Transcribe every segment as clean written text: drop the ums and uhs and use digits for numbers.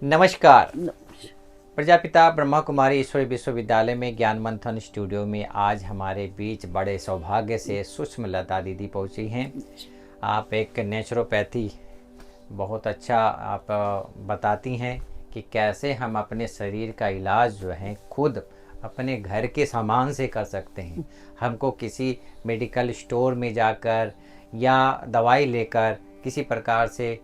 नमस्कार। प्रजापिता ब्रह्मा कुमारी ईश्वरी विश्वविद्यालय में ज्ञान मंथन स्टूडियो में आज हमारे बीच बड़े सौभाग्य से सुषमा लता दीदी पहुंची हैं। आप एक नेचुरोपैथी बहुत अच्छा आप बताती हैं कि कैसे हम अपने शरीर का इलाज जो है खुद अपने घर के सामान से कर सकते हैं। हमको किसी मेडिकल स्टोर में जाकर या दवाई लेकर किसी प्रकार से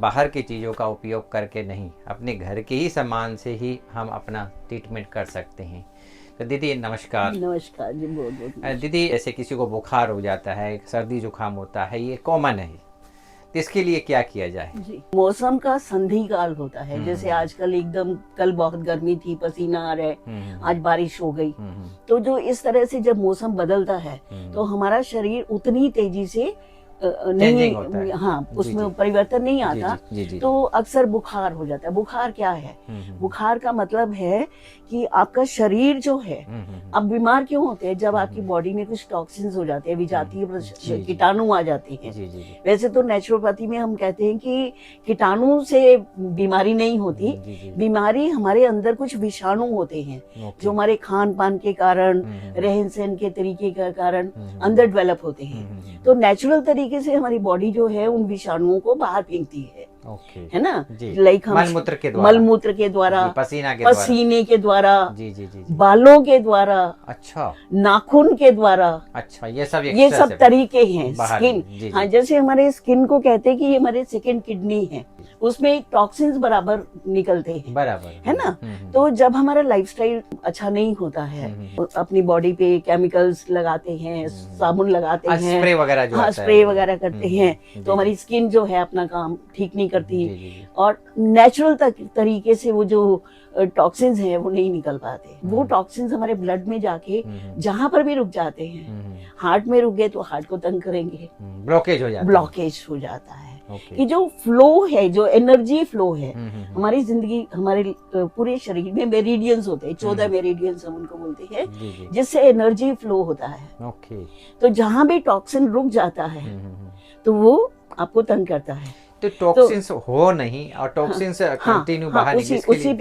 बाहर की चीज़ों का उपयोग करके नहीं, अपने घर के ही सामान से ही हम अपना ट्रीटमेंट कर सकते हैं। तो दीदी नमस्कार। नमस्कार जी, बहुत बहुत दीदी, ऐसे किसी को बुखार हो जाता है, सर्दी जुकाम होता है, ये कॉमन है, तो इसके लिए क्या किया जाए? जी, मौसम का संधि काल होता है। जैसे आजकल एकदम कल बहुत गर्मी थी, पसीना आ रहा है, आज बारिश हो गई। तो जो इस तरह से जब मौसम बदलता है तो हमारा शरीर उतनी तेजी से नहीं होता है। हाँ, उसमें परिवर्तन नहीं आता। जी। तो अक्सर बुखार हो जाता है। बुखार क्या है? बुखार का मतलब है कि आपका शरीर जो है, अब बीमार क्यों होते हैं? जब आपकी बॉडी में कुछ टॉक्सिन्स हो जाते हैं, विजातीय कीटाणु आ जाते हैं। वैसे तो नेचुरोपैथी में हम कहते हैं कि कीटाणु से बीमारी नहीं होती, बीमारी हमारे अंदर कुछ विषाणु होते हैं जो हमारे खान पान के कारण, रहन सहन के तरीके के कारण अंदर डेवलप होते हैं। तो नेचुरल तरीके से हमारी बॉडी जो है उन विषाणुओं को बाहर फेंकती है। है ना? लाइक हम मलमूत्र के द्वारा, पसीने के द्वारा, बालों के द्वारा, अच्छा, नाखून के द्वारा, अच्छा, ये सब तरीके हैं। स्किन, हाँ, जैसे हमारे स्किन को कहते हैं कि ये हमारे सेकंड किडनी है, उसमें टॉक्सिन्स बराबर निकलते हैं, बराबर, है ना? तो जब हमारा लाइफस्टाइल अच्छा नहीं होता है, अपनी बॉडी पे केमिकल्स लगाते हैं, साबुन लगाते हैं, स्प्रे वगैरह जो स्प्रे वगैरह करते हैं, तो हमारी स्किन जो है अपना काम ठीक नहीं करती और नेचुरल तरीके से वो जो टॉक्सिन्स हैं वो नहीं निकल पाते। वो टॉक्सिन्स हमारे ब्लड में जाके जहां पर भी रुक जाते हैं, हार्ट में रुक गए तो हार्ट को तंग करेंगे, ब्लॉकेज हो जाता है। कि जो फ्लो है, जो एनर्जी फ्लो है हमारी जिंदगी, हमारे पूरे शरीर में मेरिडियंस होते हैं, 14 मेरिडियंस हम उनको बोलते हैं, जिससे एनर्जी फ्लो होता है। तो जहां भी टॉक्सिन रुक जाता है तो वो आपको तंग करता है। तो टॉक्सिन्स हो नहीं और टॉक्सिन्स कंटिन्यू बाहर निकले, उसी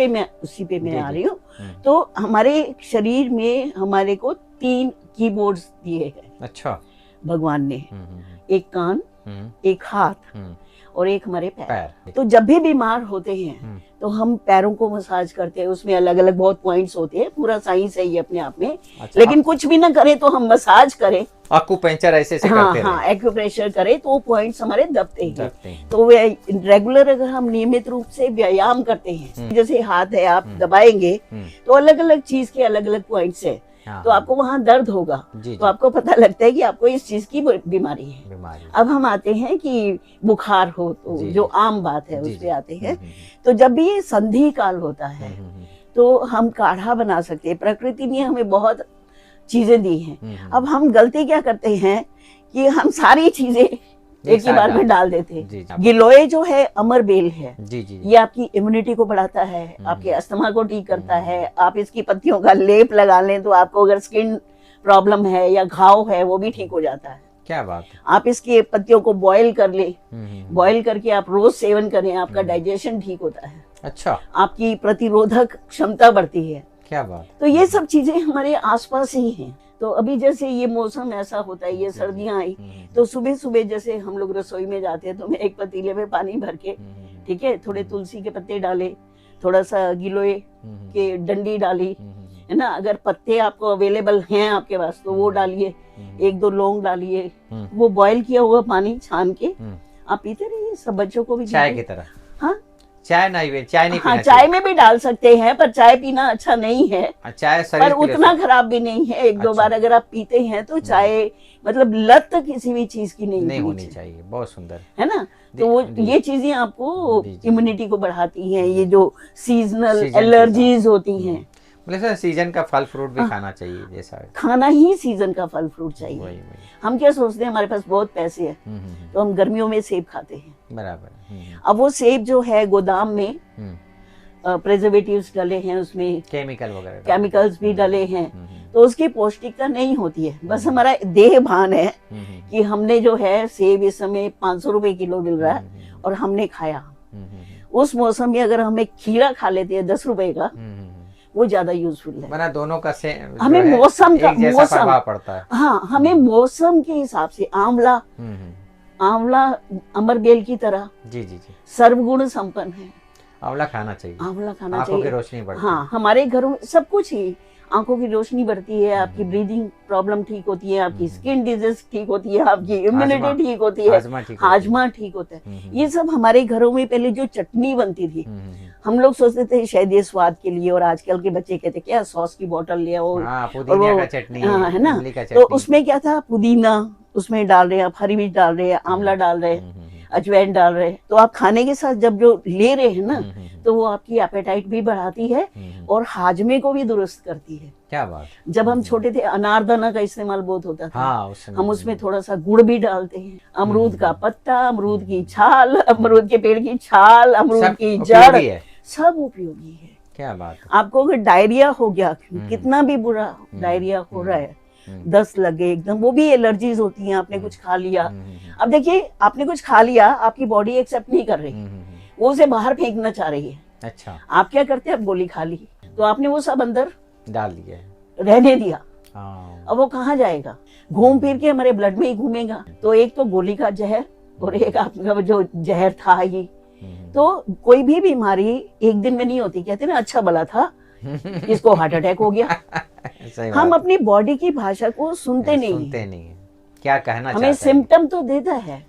पे मैं आ रही हूँ। तो हमारे शरीर में हमारे को 3 कीबोर्ड्स दिए हैं। अच्छा, भगवान ने, एक कान, एक हाथ और एक हमारे पैर। तो जब भी बीमार होते हैं तो हम पैरों को मसाज करते हैं, उसमें अलग अलग बहुत पॉइंट्स होते हैं, पूरा साइंस है ये अपने आप में। अच्छा, लेकिन कुछ भी ना करें तो हम मसाज करें, एक्यूप्रेशर ऐसे से करते हैं। हाँ, एक्यूप्रेशर करें तो पॉइंट्स हमारे दबते हैं। तो वे रेगुलर अगर हम नियमित रूप से व्यायाम करते हैं, जैसे हाथ है, आप दबाएंगे तो अलग अलग चीज के अलग अलग पॉइंट्स है, तो आपको वहाँ दर्द होगा, तो आपको पता लगता है कि आपको इस चीज की बीमारी है। अब हम आते हैं कि बुखार हो तो जो आम बात है उस पे आते हैं। तो जब भी ये संधि काल होता है तो हम काढ़ा बना सकते हैं। प्रकृति ने हमें बहुत चीजें दी हैं। अब हम गलती क्या करते हैं कि हम सारी चीजें एक ही बार में डाल देते हैं। गिलोय जो है अमर बेल है, ये आपकी इम्यूनिटी को बढ़ाता है, आपके अस्थमा को ठीक करता है। आप इसकी पत्तियों का लेप लगा लें तो आपको अगर स्किन प्रॉब्लम है या घाव है वो भी ठीक हो जाता है। क्या बात है। आप इसकी पत्तियों को बॉईल कर ले, बॉईल करके आप रोज सेवन करें, आपका डाइजेशन ठीक होता है। अच्छा, आपकी प्रतिरोधक क्षमता बढ़ती है। क्या बात। तो ये सब चीजें हमारे आसपास ही हैं। तो अभी जैसे ये मौसम ऐसा होता है, ये सर्दियां आई तो सुबह सुबह जैसे हम लोग रसोई में जाते हैं तो मैं एक पतीले में पानी भर के, ठीक है, थोड़े तुलसी के पत्ते डाले, थोड़ा सा गिलोय के डंडी डाली, है ना, अगर पत्ते आपको अवेलेबल हैं आपके पास तो वो डालिए, 1-2 लौंग डालिए, वो बॉईल किया हुआ पानी छान के आप पीते रहिए। सब बच्चों को भी चाय की तरह। हाँ, चाय नहीं, हाँ, चाय में भी डाल सकते हैं, पर चाय पीना अच्छा नहीं है। चाय पर उतना खराब भी नहीं है। 1-2 बार अगर आप पीते हैं तो चाय मतलब लत किसी भी चीज की नहीं होनी चाहिए। बहुत सुंदर, है ना? तो वो ये चीजें आपको इम्यूनिटी को बढ़ाती हैं। ये जो सीजनल एलर्जीज होती हैं, मतलब सीजन का फल फ्रूट भी खाना चाहिए, जैसा खाना ही सीजन का फल फ्रूट चाहिए। हम क्या सोचते हैं हमारे पास बहुत पैसे है तो हम गर्मियों में सेब खाते हैं, बराबर। अब वो सेब जो है गोदाम में प्रिजर्वेटिव्स डले हैं, उसमें केमिकल्स भी डले हैं, तो उसकी पौष्टिकता नहीं होती है। बस हमारा देह भान है कि हमने जो है सेब इस समय 500 रुपए किलो मिल रहा है और हमने खाया, उस मौसम में अगर हम एक खीरा खा लेते हैं 10 रुपए का, वो ज्यादा यूजफुल है। वरना दोनों का से हमें मौसम का एक जैसा प्रभाव पड़ता है। हाँ, हमें मौसम के हिसाब से आंवला, आंवला अमरबेल की तरह जी जी जी सर्वगुण संपन्न है। आंवला खाना चाहिए, आंवला खाना आंखों चाहिए। की रोशनी बढ़ती हाँ, हमारे घरों में सब कुछ ही, आंखों की रोशनी बढ़ती है, आपकी ब्रीदिंग प्रॉब्लम ठीक होती है, आपकी स्किन डिजीज ठीक होती है, आपकी इम्यूनिटी ठीक होती है, हाजमा ठीक होता है। ये सब हमारे घरों में पहले जो चटनी बनती थी, हम लोग सोचते थे शायद ये स्वाद के लिए, और आजकल के बच्चे कहते क्या सॉस की बोतल ले आओ, और वो का चटनी है ना, तो उसमें क्या था, पुदीना उसमें डाल रहे हैं आप, हरी मिर्च डाल रहे हैं, आंवला डाल रहे हैं, अजवाइन डाल रहे हैं, तो आप खाने के साथ जब जो ले रहे हैं ना, तो वो आपकी एपेटाइट भी बढ़ाती है और हाजमे को भी दुरुस्त करती है। क्या बात। जब हम छोटे थे अनारदाना का इस्तेमाल बहुत होता था। हाँ, हम उसमें थोड़ा सा गुड़ भी डालते हैं, अमरूद का पत्ता, अमरूद की छाल, अमरूद के पेड़ की छाल, अमरूद की जड़, सब उपयोगी है। क्या बात। आपको अगर डायरिया हो गया, कितना भी बुरा डायरिया हो रहा है, दस्त लगे एकदम, वो भी एलर्जीज होती हैं, आपने कुछ खा लिया। अब देखिए, आपने कुछ खा लिया, आपकी बॉडी एक्सेप्ट नहीं कर रही, वो उसे बाहर फेंकना चाह रही है। अच्छा, आप क्या करते हैं, आप गोली खा ली, तो आपने वो सब अंदर डाल दिया, रहने दिया। अब वो कहाँ जाएगा, घूम फिर के हमारे ब्लड में ही घूमेगा। तो एक तो गोली का जहर, और एक आपका जो जहर था ये। तो कोई भी बीमारी एक दिन में नहीं होती, कहते ना अच्छा भला था, इसको हार्ट अटैक हो गया। हम अपनी बॉडी की भाषा को सुनते नहीं, क्या कहना हमें सिम्टम तो देता है,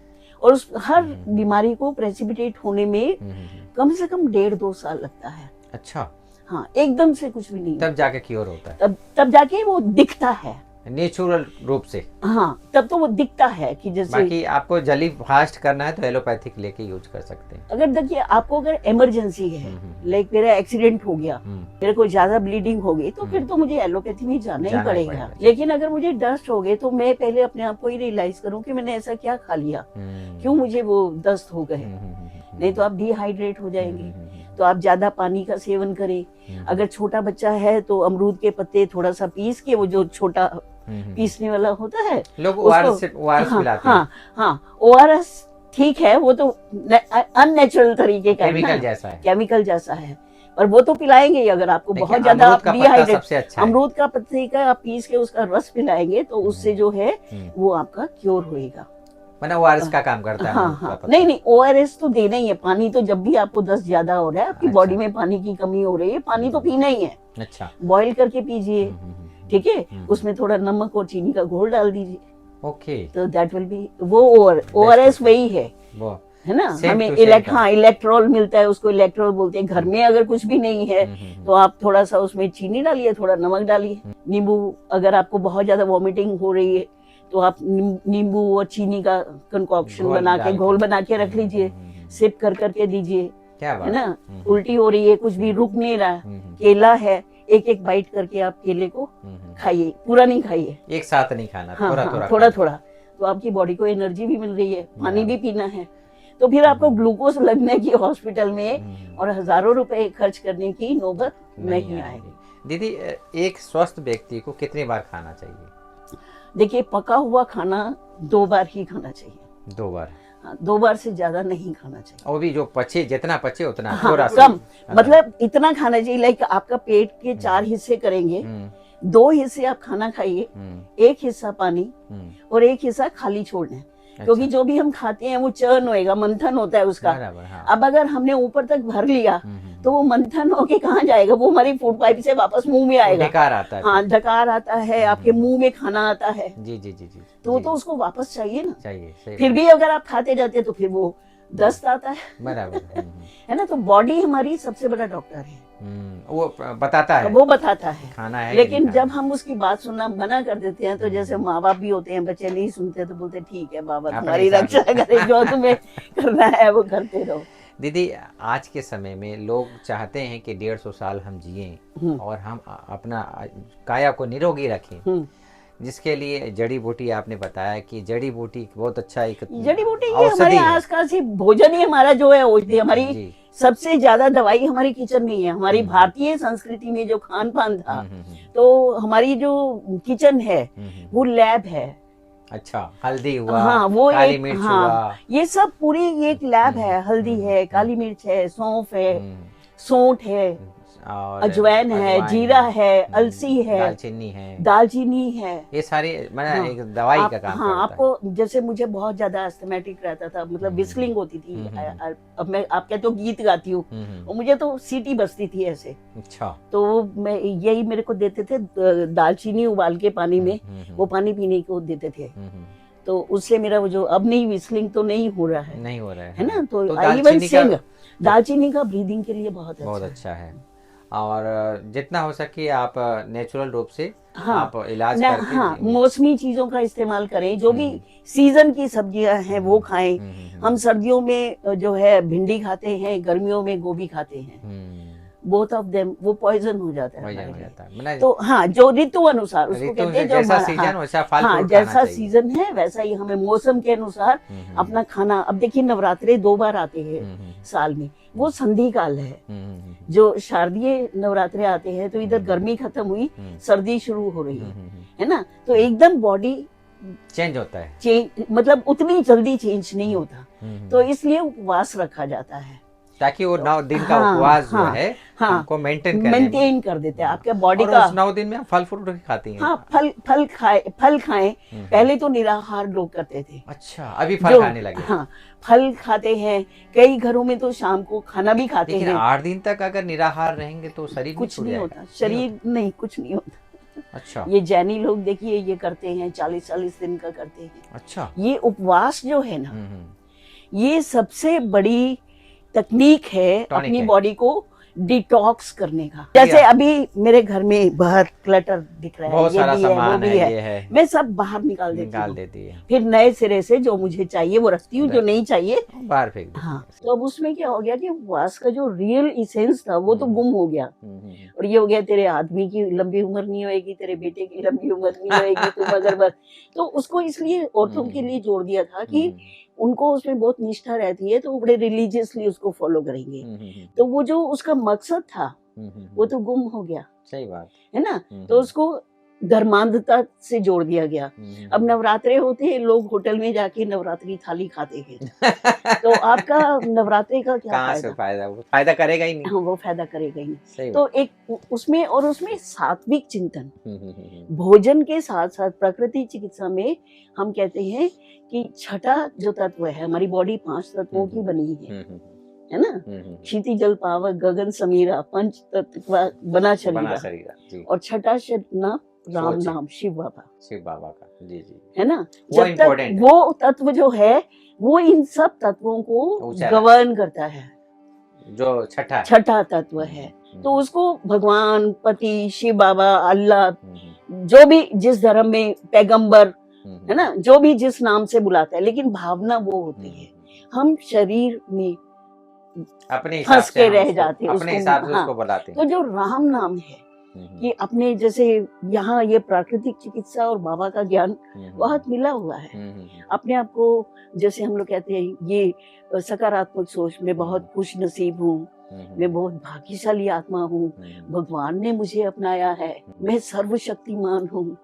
और उस हर बीमारी को प्रेसिपिटेट होने में कम से कम 1.5-2 साल लगता है। अच्छा, हाँ, एकदम से कुछ भी नहीं, तब जाके क्योर होता है, तब जाके वो दिखता है नेचुरल रूप से। हाँ, तब तो वो दिखता है कि जैसे, बाकी आपको जल्दी फास्ट करना है तो एलोपैथिक लेके यूज कर सकते हैं। अगर देखिए आपको अगर इमरजेंसी है, लाइक मेरा एक्सीडेंट हो गया, मेरे को ज्यादा ब्लीडिंग हो गई, तो फिर तो मुझे एलोपैथी में जाना ही पड़ेगा। लेकिन अगर मुझे दस्त हो गए, तो मैं पहले अपने आप को ही रियलाइज करूँ कि मैंने ऐसा क्या खा लिया, क्यों मुझे वो दस्त हो गए। नहीं तो आप डिहाइड्रेट हो जाएंगे। तो आप ज्यादा पानी का सेवन करें। अगर छोटा बच्चा है तो अमरूद के पत्ते थोड़ा सा पीस के, वो जो छोटा पीसने वाला होता है, लोग ओआरएस पिलाते हैं। हाँ, ओआरएस ठीक है, वो तो अननेचुरल तरीके का केमिकल जैसा है, पर वो तो पिलाएंगे ही। अगर आपको बहुत ज्यादा डिहाइड्रेट, अमरूद का पत्ते का आप पीस के उसका रस पिलाएंगे, तो उससे जो है वो आपका क्योर होएगा। ओआरएस का काम करता है। हाँ, नहीं, ओआरएस तो देना ही है। पानी तो जब भी आपको दस्त ज्यादा हो रहा है, आपकी बॉडी में पानी की कमी हो रही है, पानी तो पीना ही है। अच्छा, बॉईल करके पीजिए, ठीक है, उसमें थोड़ा नमक और चीनी का घोल डाल दीजिए। ओके, तो दैट विल बी, वो ओआरएस वही है ना। हमें इलेक्ट्रॉल मिलता है, उसको इलेक्ट्रॉल बोलते हैं। घर में अगर कुछ भी नहीं है तो आप थोड़ा सा उसमें चीनी डालिए, थोड़ा नमक डालिए, नींबू। अगर आपको बहुत ज्यादा वॉमिटिंग हो रही है तो आप नींबू और चीनी का कंकॉक्शन बना के, घोल बना के रख लीजिए, सिप कर करके दीजिए, है ना। उल्टी हो रही है, कुछ भी रुक नहीं रहा, केला है, एक बाइट करके आप केले को खाइए, पूरा नहीं खाइए, एक साथ नहीं खाना, थोड़ा थोड़ा। तो आपकी बॉडी को एनर्जी भी मिल रही है, पानी भी पीना है। तो फिर आपको ग्लूकोज लगने की हॉस्पिटल में और हजारों रुपए खर्च करने की नौबत नहीं आएगी। दीदी, एक स्वस्थ व्यक्ति को कितनी बार खाना चाहिए? देखिए, पका हुआ खाना 2 बार ही खाना चाहिए। 2 बार? हाँ, 2 बार से ज्यादा नहीं खाना चाहिए। और भी जो पचे, जितना पचे उतना, हाँ, थोड़ा कम, मतलब इतना खाना चाहिए। लाइक आपका पेट के 4 हिस्से करेंगे, 2 हिस्से आप खाना खाइए, 1 हिस्सा पानी और 1 हिस्सा खाली छोड़ना है। क्योंकि जो भी हम खाते हैं वो चर्न होएगा, मंथन होता है उसका। हाँ। अब अगर हमने ऊपर तक भर लिया तो वो मंथन होके कहाँ जाएगा, वो हमारी फूड पाइप से वापस मुंह में आएगा, डकार आता है। हाँ, डकार आता है, आपके मुंह में खाना आता है। जी जी जी जी, तो उसको वापस चाहिए ना, चाहिए। फिर भी अगर आप खाते जाते हैं तो फिर वो दस्त आता है, बराबर है ना। तो बॉडी हमारी सबसे बड़ा डॉक्टर है, वो बताता है खाना है। लेकिन जब हम उसकी बात सुनना मना कर देते हैं, तो जैसे माँ बाप भी होते हैं, बच्चे नहीं सुनते तो बोलते ठीक है बाबा, तुम्हारी रक्षा करे, जो तुम्हें करना है वो करते रहो। दीदी, आज के समय में लोग चाहते हैं कि 150 साल हम जिएं और हम अपना काया को निरोगी रखें, जिसके लिए जड़ी बूटी, आपने बताया कि जड़ी बूटी बहुत अच्छा एक जड़ी बूटी ये हमारे आसपास ही भोजन ही हमारा जो है औषधि, हमारी सबसे ज्यादा दवाई हमारी किचन में है। हमारी भारतीय संस्कृति में जो खान पान था, तो हमारी जो किचन है वो लैब है। अच्छा, हल्दी हुआ, हाँ वो काली एक, मिर्च हाँ हुआ। ये सब पूरी एक लैब है। हल्दी है, काली मिर्च है, सौंफ है, हम्म, सौंठ है, और अजवाइन है, अजवाइन जीरा है, है, अलसी है, दालचीनी है, दालचीनी है। ये सारी मैंने हाँ एक दवाई आप, का काम हाँ करता है। आपको, जैसे मुझे बहुत ज्यादा अस्थमेटिक रहता था, मतलब विस्लिंग होती थी। अब मैं, आप कहते हो गीत गाती हूँ, और मुझे तो सीटी बजती थी ऐसे। अच्छा। तो मैं यही, मेरे को देते थे दालचीनी उबाल के पानी में, वो पानी पीने को देते थे। तो उससे मेरा वो जो, अब नहीं विस्लिंग तो नहीं हो रहा है, नहीं हो रहा है ना। तो तो आई इवन सिंग, दालचीनी का ब्रीदिंग के लिए बहुत बहुत अच्छा अच्छा है। और जितना हो सके आप नेचुरल रूप से हाँ आप इलाज ना, करके हाँ मौसमी चीजों का इस्तेमाल करें, जो भी सीजन की सब्जियां हैं वो खाएं। हम सर्दियों में जो है भिंडी खाते हैं, गर्मियों में गोभी खाते हैं। बोथ ऑफ देम वो पॉइजन हो जाता है वजन हमारे हो लिए। जाता है मैंने तो हाँ, जो ऋतु अनुसार उसको ऋतु कहते से हैं, जो जैसा हमारा, सीजन हाँ वैसा फल हाँ फ्रूट खाना जैसा चाहिए। सीजन है वैसा ही हमें मौसम के अनुसार अपना खाना। अब देखिए नवरात्रे 2 बार आते हैं साल में, वो संधि काल है। जो शारदीय नवरात्रे आते हैं तो इधर गर्मी खत्म हुई, सर्दी शुरू हो रही है ना। तो एकदम बॉडी चेंज होता है, चेंज, मतलब उतनी जल्दी चेंज नहीं होता। तो इसलिए उपवास रखा जाता है, ताकि वो 9 दिन का हाँ उपवास जो हाँ है हाँ हमको मेंटेन करने में। मेंटेन कर देते हैं आपके बॉडी और का। उस 9 दिन में आप फल फ्रूट भी खाती हैं? हाँ फल खाएं। पहले तो निराहार लोग करते थे। अच्छा, अभी फल जो, खाने लगे? हाँ फल खाते हैं, कई घरों में तो शाम को खाना भी खाते लेकिन हैं। 8 दिन तक अगर निराहार रहेंगे तो शरीर नहीं कुछ छूट नहीं जाएगा? होता, शरीर नहीं, कुछ नहीं होता। अच्छा ये जैनी लोग देखिए ये करते हैं, 40-40 दिन का करते हैं। अच्छा। ये उपवास जो है ना, ये सबसे बड़ी तकनीक है टॉनिक अपनी है। बॉडी को डिटॉक्स करने का। जैसे अभी मेरे घर में बाहर क्लटर दिख रहा है, बहुत ये सारा भी है, वो सामान भी है, है, ये है, मैं सब बाहर निकाल निकाल देती देती है, हूँ। फिर नए सिरे से जो मुझे चाहिए वो रखती हूँ, जो नहीं चाहिए बाहर फेंक देती हाँ। है। तो अब उसमें क्या हो गया कि उपवास का जो रियल इसेंस था वो तो गुम हो गया। और ये हो गया, तेरे आदमी की लंबी उम्र नहीं होएगी, तेरे बेटे की लंबी उम्र नहीं होएगी, तुम अगर बस। तो उसको इसलिए औरतों के लिए जोड़ दिया था कि उनको उसमें बहुत निष्ठा रहती है, तो वो बड़े रिलीजियसली उसको फॉलो करेंगे। तो वो जो उसका मकसद था वो तो गुम हो गया, सही बात है ना। तो उसको धर्मांधता से जोड़ दिया गया। अब नवरात्रे होते हैं, लोग होटल में जाके नवरात्रि थाली खाते हैं। तो आपका नवरात्रे का क्या कहाँ से फायदा? फायदा? वो फायदा करेगा ही नहीं। हाँ वो फायदा करेगा ही नहीं। सही तो बात। एक उसमें, और उसमें सात्विक चिंतन, भोजन के साथ साथ प्रकृति चिकित्सा में हम कहते हैं कि छठा जो तत्व है, हमारी बॉडी 5 तत्वों की बनी है ना। क्षिति जल पावक गगन समीरा, पंच तत्व बना शरीरा, जी। और छठा नाम राम सोच। नाम, शिव बाबा का जी जी, है ना। वो जब तक इम्पोर्टेंट है। वो तत्व जो है वो इन सब तत्वों को ऊंचा गवर्न करता है, जो छठा छठा तत्व है। तो उसको भगवान, पति, शिव बाबा, अल्लाह, जो भी जिस धर्म में, पैगंबर, है ना, जो भी जिस नाम से बुलाता है, लेकिन भावना वो होती है। हम शरीर में अपने हिसाब फंस से के हम रह उसको, जाते हैं अपने हिसाब से हाँ। उसको बुलाते तो हैं। जो राम नाम है कि अपने, जैसे यहाँ ये प्राकृतिक चिकित्सा और बाबा का ज्ञान बहुत मिला हुआ है। अपने आप को, जैसे हम लोग कहते हैं, ये सकारात्मक सोच, मैं बहुत खुश नसीब हूँ, मैं बहुत भाग्यशाली आत्मा हूँ, भगवान ने मुझे अपनाया है, मैं सर्वशक्तिमान हूँ।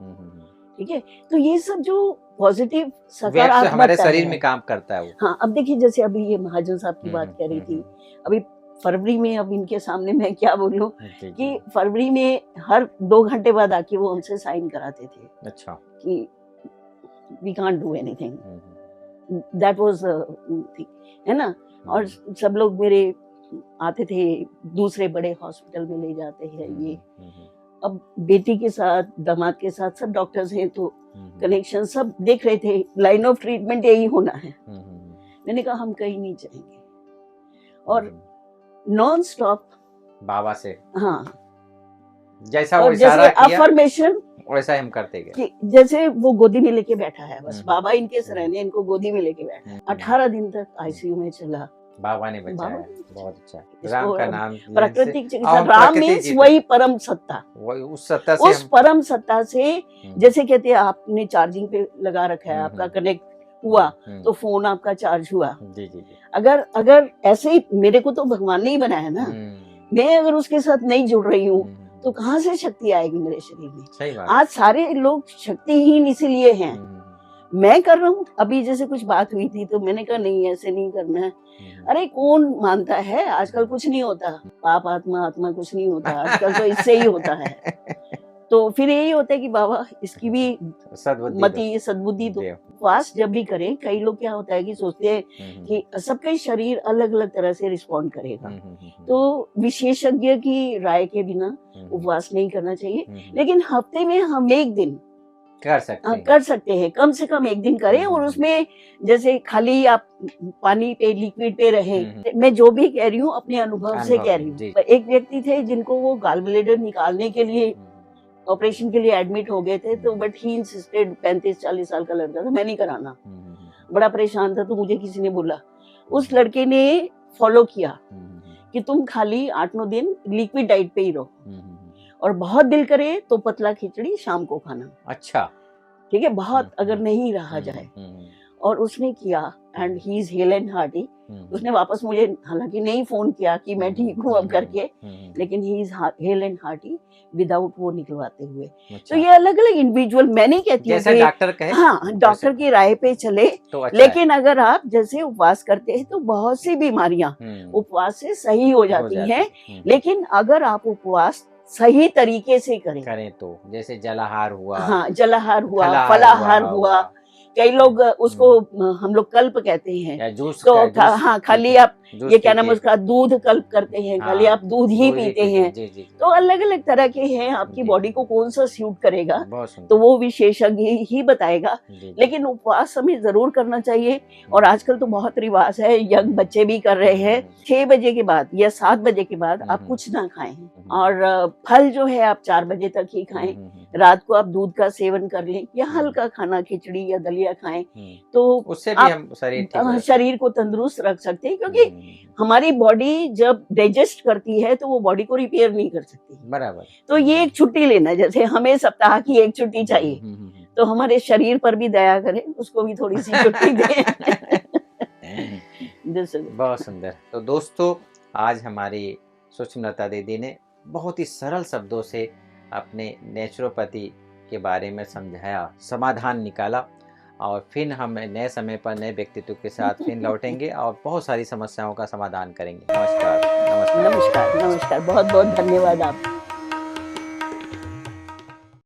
ठीक है। तो ये सब जो पॉजिटिव सकारात्मक हमारे शरीर में काम करता है वो। हाँ अब देखिए, जैसे अभी ये महाजन साहब की बात कह रही थी, अभी फरवरी में, अब इनके सामने मैं क्या बोलूं कि फरवरी में हर 2 घंटे बाद आके वो हमसे साइन कराते थे। अच्छा। कि we can't do anything, that was है ना। और सब लोग मेरे आते थे, दूसरे बड़े हॉस्पिटल में ले जाते हैं ये। अब बेटी के साथ, दामाद के साथ सब डॉक्टर्स हैं, तो कनेक्शन सब देख रहे थे, लाइन ऑफ ट्रीटमेंट यही होना है। मैंने कहा हम कहीं नहीं जाएंगे, और नॉन स्टॉप बाबा से, हाँ, जैसा वो इशारा किया अफर्मेशन वैसा हम करते गए। कि जैसे वो गोदी में लेके बैठा है, बस बाबा इनके सराहने, इनको गोदी में लेके बैठा है। 18 दिन तक आईसीयू में चला, बाबा ने बचाया। बहुत अच्छा। राम का नाम, प्राकृतिक चिकित्सा, राम मीन्स वही परम सत्ता, उस सत्ता से, उस परम सत्ता से, जैसे कहते हैं आपने चार्जिंग पे लगा रखा है, आपका कनेक्ट हुआ तो फोन आपका चार्ज हुआ। जी जी जी। अगर ऐसे ही, मेरे को तो भगवान ने ही बनाया ना, मैं अगर उसके साथ नहीं जुड़ रही हूँ तो कहाँ से शक्ति आएगी मेरे शरीर में। सही बात। आज सारे लोग शक्तिहीन इसीलिए हैं, मैं कर रहा हूँ। अभी जैसे कुछ बात हुई थी तो मैंने कहा नहीं ऐसे नहीं करना है। अरे कौन मानता है, आजकल कुछ नहीं होता, पाप आत्मा आत्मा कुछ नहीं होता, आजकल तो इससे ही होता है। तो फिर यही होता है कि बाबा इसकी भी मति सद्बुद्धि दो। उपवास जब भी करें, कई लोग क्या होता है कि सोचते हैं कि सबका शरीर अलग अलग तरह से रिस्पॉन्ड करेगा, तो विशेषज्ञ की राय के बिना उपवास नहीं करना चाहिए। लेकिन हफ्ते में हम एक दिन कर सकते हैं, कम से कम एक दिन करें, और उसमें जैसे खाली आप पानी पे लिक्विड पे रहे। मैं जो भी कह रही हूँ अपने अनुभव से कह रही हूँ। एक व्यक्ति थे जिनको वो गाल ब्लेडर निकालने के लिए ऑपरेशन के लिए एडमिट हो गए थे, तो बट ही इंसिस्टेड, 35-40 साल का लड़का था, मैं नहीं कराना, बड़ा परेशान था। तो मुझे किसी ने बोला, उस लड़के ने फॉलो किया कि तुम खाली 8-9 दिन लिक्विड डाइट पे ही रहो, और बहुत दिल करे तो पतला खिचड़ी शाम को खाना। अच्छा, ठीक है, बहुत अगर नहीं रहा जाए। और उसने किया and he is hello and hearty. उसने वापस मुझे हालांकि नहीं फोन किया कि मैं ठीक हूँ अब करके, लेकिन he is hello and hearty without वो निकलवाते हुए। तो ये अलग अलग इंडिविजुअल, मैं नहीं कहती हूँ कि डॉक्टर कहे, हाँ डॉक्टर की राय पे चले, तो अच्छा लेकिन है। अगर आप जैसे उपवास करते हैं तो बहुत सी बीमारियां उपवास से सही हो जाती हैं। लेकिन अगर आप उपवास सही तरीके से करें तो, जैसे जलाहार हुआ, हाँ जलाहार हुआ, फलाहार हुआ, कई लोग उसको हम लोग कल्प कहते हैं, जूस तो हाँ खाली आप ये क्या नाम उसका दूध कल्प करते हैं, खाली आप दूध ही पीते हैं। तो अलग अलग तरह के हैं, आपकी बॉडी को कौन सा सूट करेगा तो वो विशेषज्ञ ही बताएगा। लेकिन उपवास हमें जरूर करना चाहिए, और आजकल तो बहुत रिवाज है, यंग बच्चे भी कर रहे हैं। 6 बजे के बाद या 7 बजे के बाद आप कुछ ना खाएं, और फल जो है आप 4 बजे तक ही खाएं। रात को आप दूध का सेवन कर लें, या हल्का खाना खिचड़ी या दलिया खाएं, तो उससे भी हम शरीर को तंदुरुस्त रख सकते हैं। क्योंकि हमारी बॉडी जब डाइजेस्ट करती है तो वो बॉडी को रिपेयर नहीं कर सकती, बराबर। तो ये एक छुट्टी लेना, जैसे हमें सप्ताह की एक छुट्टी चाहिए, तो हमारे शरीर पर भी दया करें, उसको भी थोड़ी सी छुट्टी दें। बहुत सुंदर। तो दोस्तों, आज हमारी सुषमलता दीदी ने बहुत ही सरल शब्दों से अपने नेचुरोपैथी के बारे में समझाया, समाधान निकाला, और फिर हम नए समय पर नए व्यक्तित्व के साथ फिर लौटेंगे और बहुत सारी समस्याओं का समाधान करेंगे। नमस्कार। नमस्कार। नमस्कार। नमस्कार। बहुत बहुत धन्यवाद आप।